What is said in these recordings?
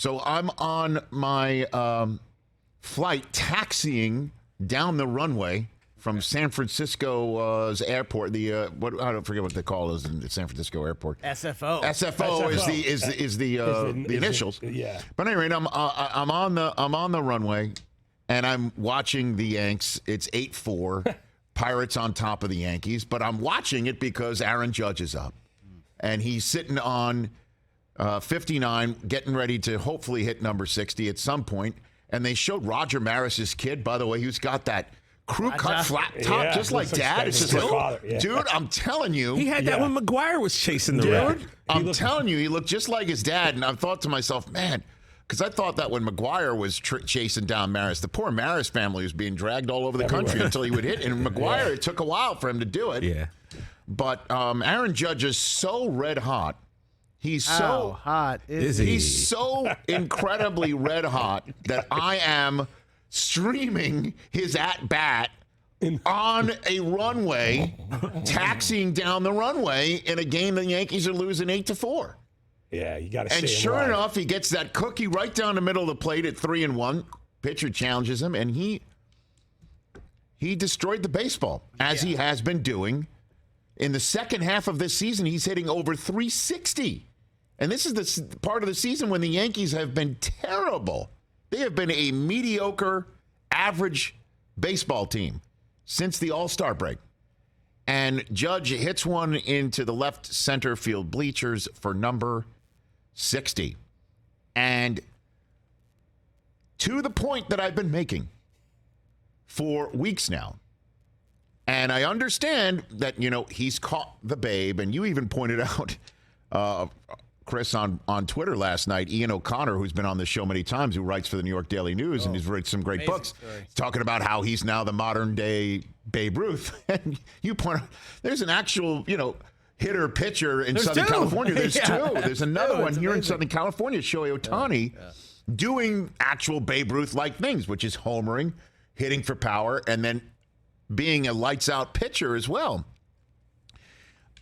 So I'm on my flight taxiing down the runway from San Francisco's airport. I don't forget what they call it in the San Francisco airport. SFO. SFO is the initials. Yeah. But anyway, I'm on the runway, and I'm watching the Yanks. It's 8-4, Pirates on top of the Yankees. But I'm watching it because Aaron Judge is up, and he's sitting on 59, getting ready to hopefully hit number 60 at some point. And they showed Roger Maris's kid, by the way, who's got that crew cut flat top, just like Dad. It's just like, dude, I'm telling you. He had that when McGuire was chasing the dude. I'm telling you, he looked just like his dad. And I thought to myself, man, because I thought that when McGuire was chasing down Maris, the poor Maris family was being dragged all over the country until he would hit. And McGuire, it took a while for him to do it. Yeah. But Aaron Judge is so red hot. He's so hot. He's so incredibly red hot that I am streaming his at bat on a runway, taxiing down the runway in a game the Yankees are losing 8-4. Yeah, you got to. And sure enough, he gets that cookie right down the middle of the plate at 3-1. Pitcher challenges him, and he destroyed the baseball as he has been doing. In the second half of this season, he's hitting over 360. And this is the part of the season when the Yankees have been terrible. They have been a mediocre, average baseball team since the All-Star break. And Judge hits one into the left center field bleachers for number 60. And to the point that I've been making for weeks now, and I understand that, he's caught the babe, and you even pointed out, Chris, on Twitter last night, Ian O'Connor, who's been on this show many times, who writes for the New York Daily News, and he's written some great books, talking about how he's now the modern-day Babe Ruth. And you point out, there's an actual, hitter-pitcher in Southern California. There's two. There's another one here in Southern California, Shohei Ohtani, doing actual Babe Ruth-like things, which is homering, hitting for power, and then being a lights-out pitcher as well.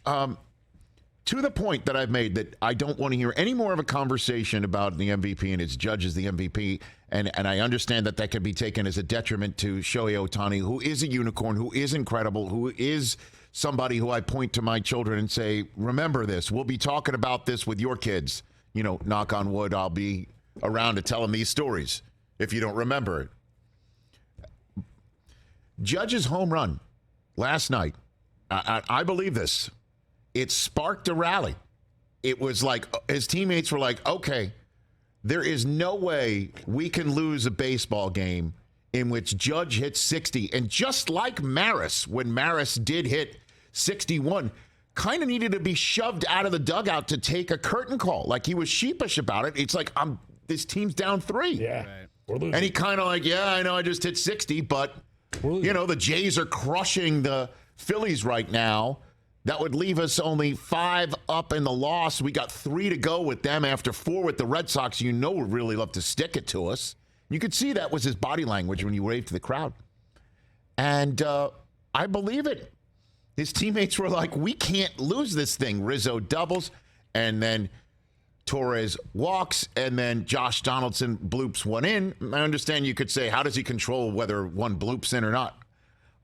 To the point that I've made that I don't want to hear any more of a conversation about the MVP and it's Judge as the MVP, and I understand that could be taken as a detriment to Shohei Ohtani, who is a unicorn, who is incredible, who is somebody who I point to my children and say, remember this. We'll be talking about this with your kids. Knock on wood, I'll be around to tell them these stories if you don't remember it. Judge's home run last night, I believe this. It sparked a rally. It was like his teammates were like, okay, there is no way we can lose a baseball game in which Judge hits 60. And just like Maris, when Maris did hit 61, kind of needed to be shoved out of the dugout to take a curtain call. Like he was sheepish about it. It's like, this team's down 3. Yeah. We're losing. And he kind of like, yeah, I know I just hit 60, but, the Jays are crushing the Phillies right now. That would leave us only 5 up in the loss. We got 3 to go with them after 4 with the Red Sox. Would really love to stick it to us. You could see that was his body language when he waved to the crowd. And I believe it. His teammates were like, we can't lose this thing. Rizzo doubles, and then Torres walks, and then Josh Donaldson bloops one in. I understand you could say, how does he control whether one bloops in or not?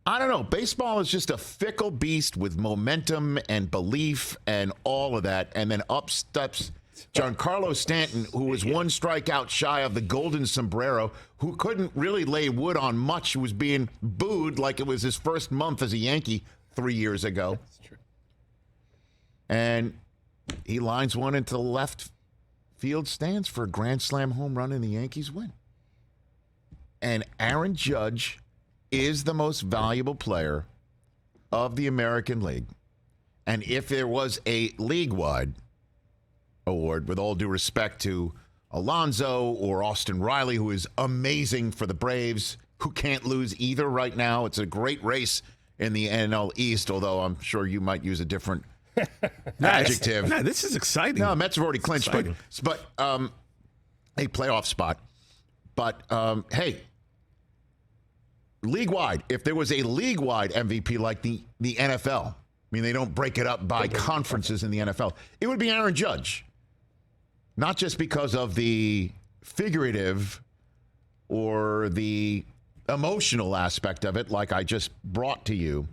I don't know. Baseball is just a fickle beast with momentum and belief and all of that. And then up steps Giancarlo Stanton, who was 1 strikeout shy of the golden sombrero, who couldn't really lay wood on much, who was being booed like it was his first month as a Yankee 3 years ago. That's true. And he lines one into the left field stands for a grand slam home run, and the Yankees win. And Aaron Judge is the most valuable player of the American League. And if there was a league-wide award, with all due respect to Alonso or Austin Riley, who is amazing for the Braves, who can't lose either right now. It's a great race in the NL East, although I'm sure you might use a different adjective. No, this is exciting. No, Mets have already clinched, but a playoff spot. But, hey, league-wide, if there was a league-wide MVP like the NFL, I mean, they don't break it up by conferences in the NFL, it would be Aaron Judge. Not just because of the figurative or the emotional aspect of it, like I just brought to you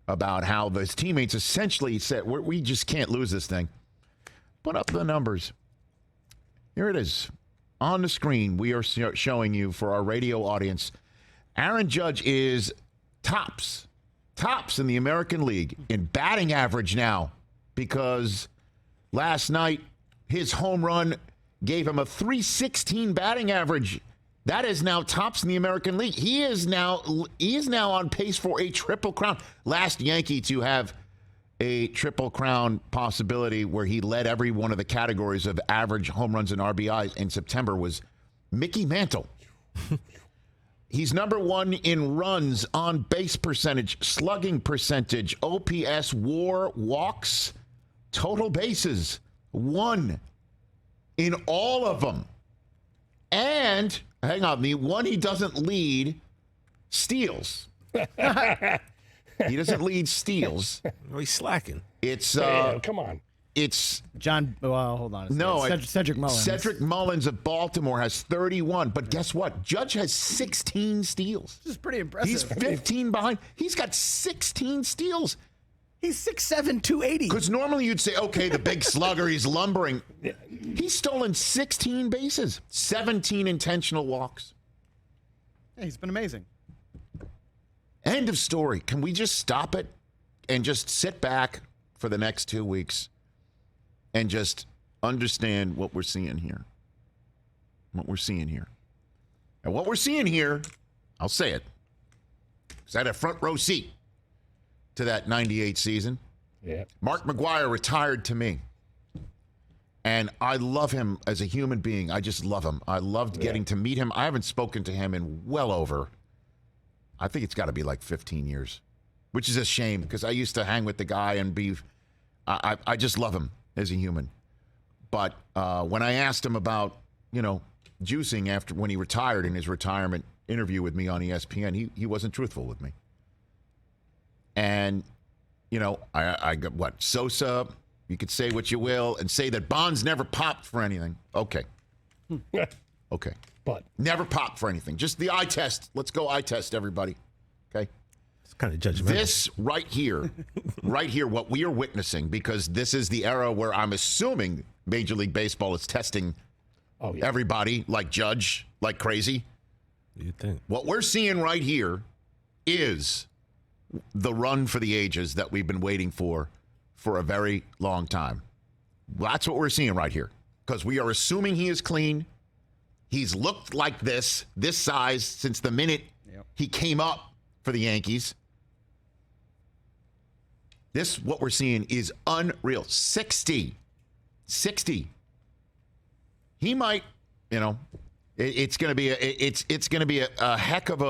about how his teammates essentially said, we just can't lose this thing. Put up the numbers. Here it is. On the screen, we are showing you for our radio audience. Aaron Judge is tops in the American League in batting average now, because last night his home run gave him a .316 batting average. That is now tops in the American League. He is now on pace for a triple crown. Last Yankee to have a triple crown possibility where he led every one of the categories of average home runs and RBIs in September was Mickey Mantle. He's number one in runs, on base percentage, slugging percentage, OPS, WAR, walks, total bases. One in all of them. And, hang on, the one he doesn't lead, steals. He doesn't lead steals. Oh, he's slacking. It's come on. It's John. Well, hold on. Cedric Mullins. Cedric Mullins of Baltimore has 31, but guess what? Judge has 16 steals. This is pretty impressive. He's 15 behind. He's got 16 steals. He's 6'7", 280. Because normally you'd say, okay, the big slugger, he's lumbering. He's stolen 16 bases, 17 intentional walks. Yeah, he's been amazing. End of story. Can we just stop it and just sit back for the next 2 weeks and just understand what we're seeing here? What we're seeing here. And what we're seeing here, I'll say it, because I had a front row seat to that 98 season. Yeah. Mark McGwire retired to me. And I love him as a human being. I just love him. I loved getting to meet him. I haven't spoken to him in well over, I think it's got to be like 15 years, which is a shame because I used to hang with the guy and I just love him as a human. But when I asked him about, juicing after when he retired in his retirement interview with me on ESPN, he wasn't truthful with me. And, I got what? Sosa, you could say what you will and say that Bonds never popped for anything. Okay. Okay. But never popped for anything. Just the eye test. Let's go eye test, everybody. Okay. It's kind of judgmental. This right here, what we are witnessing, because this is the era where I'm assuming Major League Baseball is testing everybody like Judge, like crazy. You think? What we're seeing right here is the run for the ages that we've been waiting for a very long time. That's what we're seeing right here, because we are assuming he is clean. He's looked like this size since the minute he came up for the Yankees. What we're seeing is unreal. 60. He might, it's going to be a heck of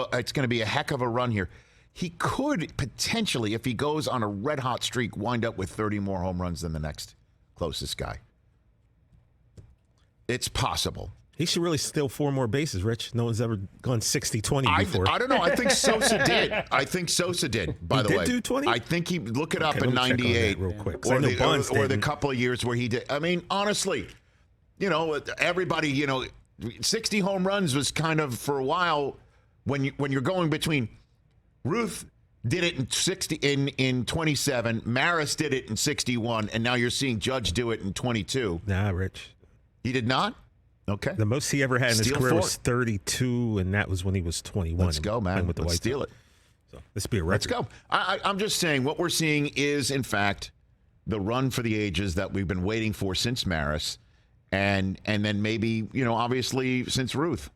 a run here. He could potentially, if he goes on a red hot streak, wind up with 30 more home runs than the next closest guy. It's possible. He should really steal 4 more bases, Rich. No one's ever gone 60-20 before. I don't know. I think Sosa did. By the way, do 20? I think he look it up in '98 real quick. or the couple of years where he did. I mean, honestly, everybody, 60 home runs was kind of for a while when you're going between. Ruth did it in 27. Maris did it in 61, and now you're seeing Judge do it in 22. Nah, Rich. He did not? Okay. The most he ever had in his career was 32, and that was when he was 21. Let's go, man. Let's steal it. So this be a record. Let's go. I'm just saying what we're seeing is, in fact, the run for the ages that we've been waiting for since Maris, and then maybe, obviously since Ruth.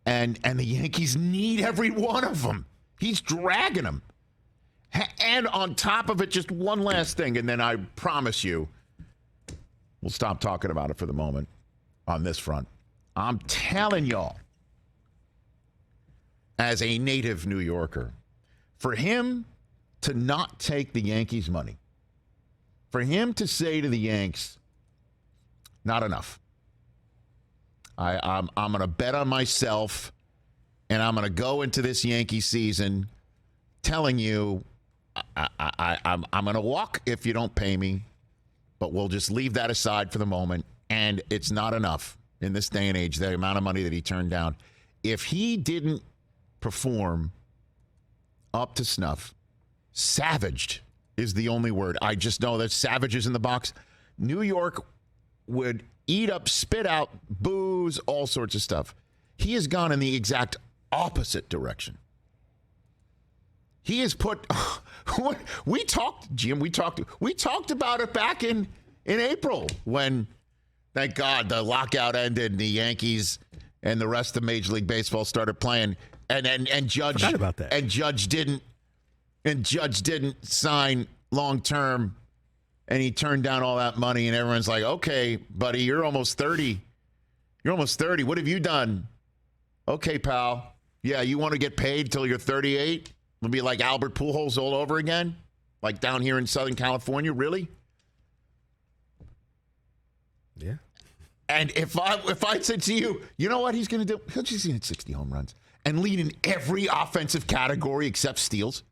And the Yankees need every one of them. He's dragging them. And on top of it, just one last thing, and then I promise you, we'll stop talking about it for the moment on this front. I'm telling y'all, as a native New Yorker, for him to not take the Yankees' money, for him to say to the Yanks, not enough. I'm going to bet on myself, and I'm going to go into this Yankee season telling you I'm going to walk if you don't pay me, but we'll just leave that aside for the moment, and it's not enough. in this day and age, the amount of money that he turned down. If he didn't perform up to snuff, savaged is the only word. I just know that savage is in the box. New York would eat up, spit out, booze, all sorts of stuff. He has gone in the exact opposite direction. He has put we talked about it back in April when, thank God, the lockout ended and the Yankees and the rest of Major League Baseball started playing, and Judge forgot about that. And Judge didn't sign long term, and he turned down all that money, and everyone's like, okay, buddy, you're almost 30. What have you done? Okay, pal. Yeah, you want to get paid till you're 38? It'll be like Albert Pujols all over again? Like down here in Southern California? Really? Yeah. And if I said to you, you know what he's going to do? He'll just hit 60 home runs and lead in every offensive category except steals.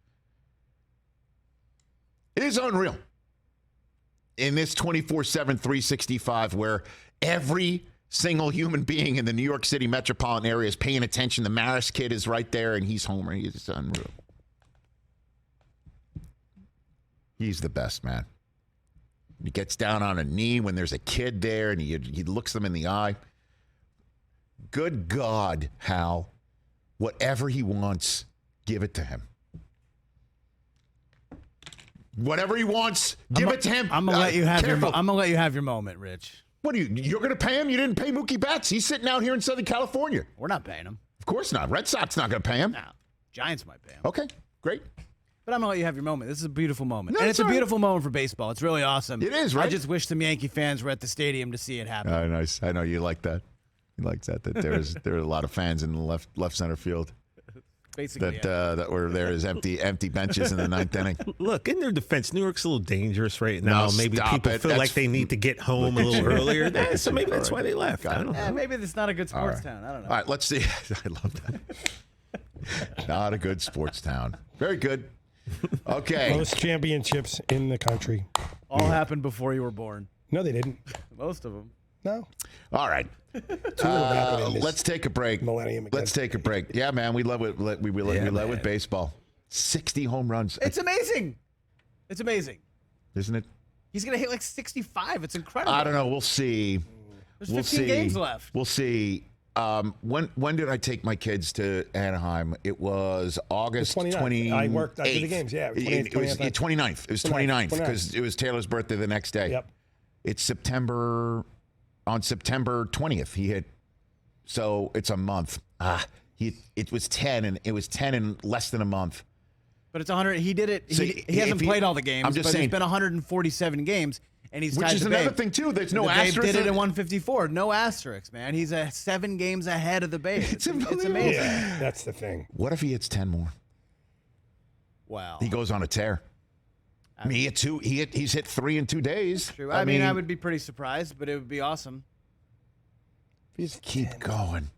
It is unreal. In this 24/7, 365, where every single human being in the New York City metropolitan area is paying attention. The Maris kid is right there, and he's Homer. He's unreal. He's the best, man. He gets down on a knee when there's a kid there, and he looks them in the eye. Good God, Hal. Whatever he wants, give it to him. Whatever he wants, give it to him. I'm gonna let you have I'm gonna let you have your moment, Rich. What are you're going to pay him? You didn't pay Mookie Betts. He's sitting out here in Southern California. We're not paying him. Of course not. Red Sox not going to pay him. No. Giants might pay him. Okay, great. But I'm going to let you have your moment. This is a beautiful moment. And it's a beautiful moment for baseball. It's really awesome. It is, right? I just wish some Yankee fans were at the stadium to see it happen. Oh, nice. I know you like that. You like that there are a lot of fans in the left center field. Basically, that were there as empty benches in the ninth inning. Look, in their defense, New York's a little dangerous right now. No, maybe people feel like they need to get home a little earlier. So maybe that's why they left. I don't know. Maybe it's not a good sports town. I don't know. All right, let's see. I love that. Not a good sports town. Very good. Okay. Most championships in the country. All happened before you were born. No, they didn't. Most of them. No. All right. Let's take a break. Let's take a break. Yeah, man, we love it. We love with baseball. 60 home runs. It's amazing. It's amazing. Isn't it? He's going to hit like 65. It's incredible. I don't know. We'll see. There's 15 games left. We'll see. When did I take my kids to Anaheim? It was August 29th. I did the games, yeah. It was 29th. It was 29th because it was Taylor's birthday the next day. Yep. It's September 20th. He hit, so it's a month. It was 10, and it was 10 in less than a month. But it's 100. He did it. So he hasn't played all the games. I'm just saying, it's been 147 games. And he's which is another thing too. There's no asterisk. Babe did it in 154. No asterisks, man. He's 7 games ahead of the Babe. It's amazing. Yeah, that's the thing. What if he hits 10 more? Wow. He goes on a tear. He hit 2. He's hit 3 in 2 days. True. I mean, I would be pretty surprised, but it would be awesome. Keep going.